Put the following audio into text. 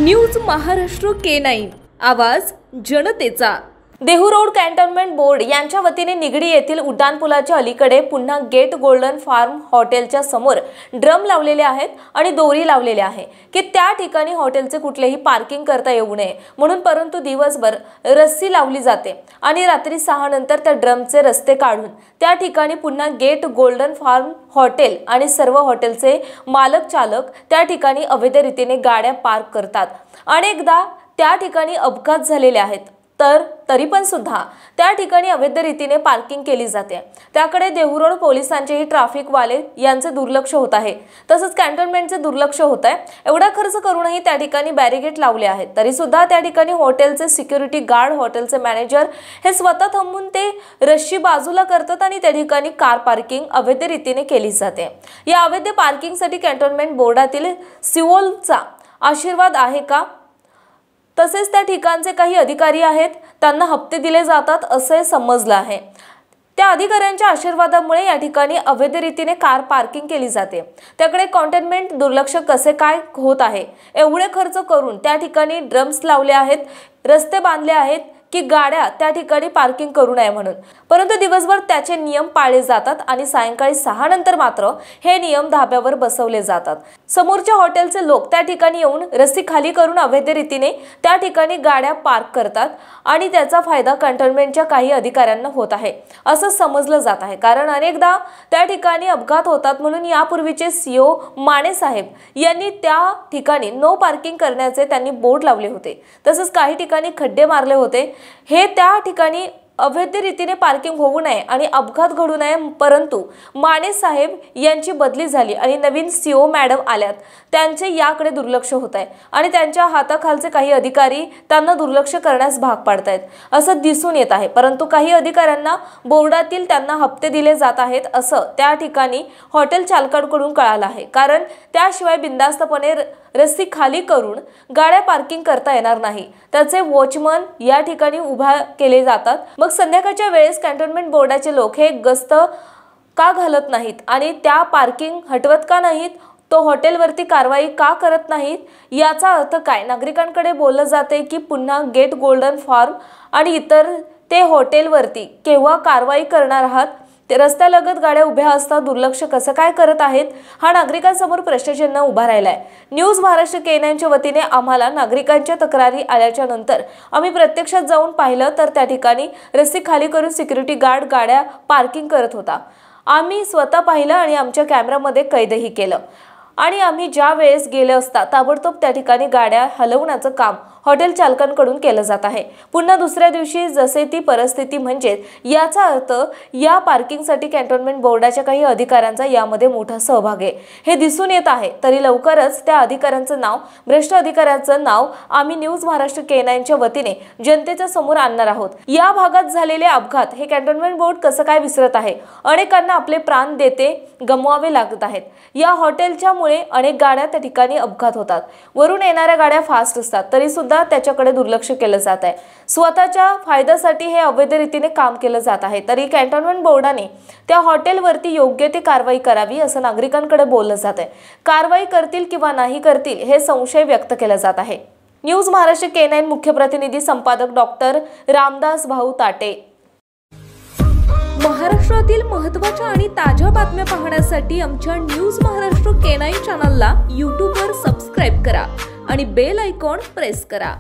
News Maharashtra K9 आवाज जनतेचा। Dehu road cantonment board यांच्या वतीने निगडी येथील उड्डाणपुलाच्या अलीकडे पुन्हा गेट गोल्डन फार्म हॉटेलच्या समोर ड्रम लावलेले आहेत आणि दोरी लावलेले आहे की त्या ठिकाणी हॉटेलचे कुठलेही पार्किंग करता येऊ नये म्हणून, परंतु दिवसभर रस्सी लावली जाते आणि रात्री 6 नंतर त्या ड्रमचे रस्ते काढून त्या ठिकाणी पुन्हा गेट गोल्डन फार्म हॉटेल आणि सर्व हॉटेलचे मालक चालक त्या ठिकाणी अवैध रीतीने गाड्या पार्क करतात। अनेकदा त्या ठिकाणी अपघात झालेले आहेत, तरी पण सुद्धा त्या ठिकाणी अवैध रीतीने पार्किंग केली जाते। त्याकडे देहू रोड पोलिसांचेही ट्रॅफिक वाले यांचे दुर्लक्ष होत आहे, तसंच कॅन्टोन्मेंटचे दुर्लक्ष होत आहे। एवढा खर्च करूनही त्या ठिकाणी बॅरिगेट लावले आहेत, तरी सुद्धा त्या ठिकाणी हॉटेलचे सिक्युरिटी गार्ड, हॉटेलचे मॅनेजर हे स्वतः थांबून ते रश्शी बाजूला करतात आणि त्या ठिकाणी कार पार्किंग अवैध रीतीने केली जाते। या अवैध पार्किंगसाठी कॅन्टोन्मेंट बोर्डातील सिओलचा आशीर्वाद आहे का? तसेच त्या ठिकाणचे काही अधिकारी आहेत, त्यांना हप्ते दिले जातात असे समजलं आहे। त्या अधिकाऱ्यांच्या आशीर्वादामुळे या ठिकाणी अवैध रीतीने कार पार्किंग केली जाते। त्याकडे कॅन्टोन्मेंट दुर्लक्ष कसे काय होत आहे? एवढे खर्च करून त्या ठिकाणी ड्रम्स लावले आहेत, रस्ते बांधले आहेत की गाड्या त्या ठिकाणी पार्किंग करू नये म्हणून, परंतु दिवसभर त्याचे नियम पाळले जातात आणि सायंकाळी 6 नंतर मात्र हे नियम धाब्यावर बसवले जातात। समोरच्या हॉटेलचे लोक त्या ठिकाणी येऊन रस्सी खाली करून अवैध रीतीने त्या ठिकाणी गाड्या पार्क करतात आणि त्याचा फायदा कॅन्टोन्मेंटच्या काही अधिकाऱ्यांना होत आहे असं समजलं जात आहे। कारण अनेकदा त्या ठिकाणी अपघात होतात म्हणून यापूर्वीचे सीओ माने साहेब यांनी त्या ठिकाणी नो पार्किंग करण्याचे त्यांनी बोर्ड लावले होते, तसंच काही ठिकाणी खड्डे मारले होते। हे त्या ठिकाणी अवैध रीतीने पार्किंग होऊ नये आणि अपघात घडू नये, परंतु माने साहेब यांची बदली झाली आणि नवीन सीओ मॅडम आल्यात, त्यांचे याकडे दुर्लक्ष होत आहे आणि त्यांच्या हाताखालचे काही अधिकारी त्यांना दुर्लक्ष करण्यास भाग पाडतायत असं दिसून येत आहे। परंतु काही अधिकाऱ्यांना बोर्डातील त्यांना हप्ते दिले जात आहेत असं त्या ठिकाणी हॉटेल चालकांकडून कळालं आहे, कारण त्याशिवाय बिनधास्तपणे रस्सी खाली करून गाड्या पार्किंग करता येणार नाही। त्याचे वॉचमन या ठिकाणी उभा केले जातात। मग संध्याकाळच्या वेळेस कॅन्टोन्मेंट बोर्डाचे लोक हे गस्त का घालत नाहीत आणि त्या पार्किंग हटवत का नाहीत? तो हॉटेलवरती कारवाई का करत नाहीत? याचा अर्थ काय? नागरिकांकडे बोललं जाते की पुन्हा गेट गोल्डन फार्म आणि इतर ते हॉटेलवरती केव्हा कारवाई करणार आहात? ते रस्त्यालगत गाड्या उभ्या असतात, दुर्लक्ष कसं काय करत आहेत? हा नागरिकांसमोर प्रश्नचिन्ह उभा राहिलाय। न्यूज महाराष्ट्र K9च्या वतीने आम्हाला नागरिकांच्या तक्रारी आल्याच्या नंतर आम्ही प्रत्यक्षात जाऊन पाहिलं तर त्या ठिकाणी रस्सी खाली करून सिक्युरिटी गार्ड गाड्या पार्किंग करत होता। आम्ही स्वतः पाहिलं आणि आमच्या कॅमेरामध्ये कैदही केलं आणि आम्ही ज्या वेळेस गेले असता ताबडतोब त्या ठिकाणी गाड्या हलवण्याचं काम हॉटेल चालकांकडून केलं जात आहे। पुन्हा दुसऱ्या दिवशी जसे ती परिस्थिती, म्हणजे याचा अर्थ या पार्किंगसाठी कॅन्टोन्मेंट बोर्डाच्या काही अधिकाऱ्यांचा यामध्ये मोठा सहभाग आहे हे दिसून येत आहे। तरी लवकरच त्या अधिकाऱ्यांचं नाव, भ्रष्ट अधिकाऱ्यांचं नाव आम्ही न्यूज महाराष्ट्र K9च्या वतीने जनतेच्या समोर आणणार आहोत। या भागात झालेले अपघात हे कॅन्टोन्मेंट बोर्ड कसं काय विसरत आहे? अनेकांना आपले प्राण देते गमवावे लागत आहेत। या हॉटेलच्यामुळे अनेक गाड्या त्या ठिकाणी अपघात होतात। वरून येणाऱ्या गाड्या फास्ट असतात, तरी सुद्धा त्याच्याकडे दुर्लक्ष केलं जात आहे। स्वतःच्या फायद्यासाठी हे अवैध रीतीने काम केलं जात आहे। तरी कॅन्टोन्मेंट बोर्डाने त्या हॉटेलवरती योग्य ते कारवाई करावी असं नागरिकांकडे बोललं जात आहे। कारवाई करतील किंवा नाही करतील हे संशय व्यक्त केला जात आहे। न्यूज महाराष्ट्र K9 मुख्य प्रतिनिधी संपादक डॉक्टर रामदास भाऊ ताटे। महाराष्ट्रातील महत्त्वाच्या आणि ताज्या बातम्या पाहण्यासाठी आमच्या न्यूज महाराष्ट्र K9 चॅनलला YouTube वर सबस्क्राइब करा आणि बेल आयकॉन प्रेस करा।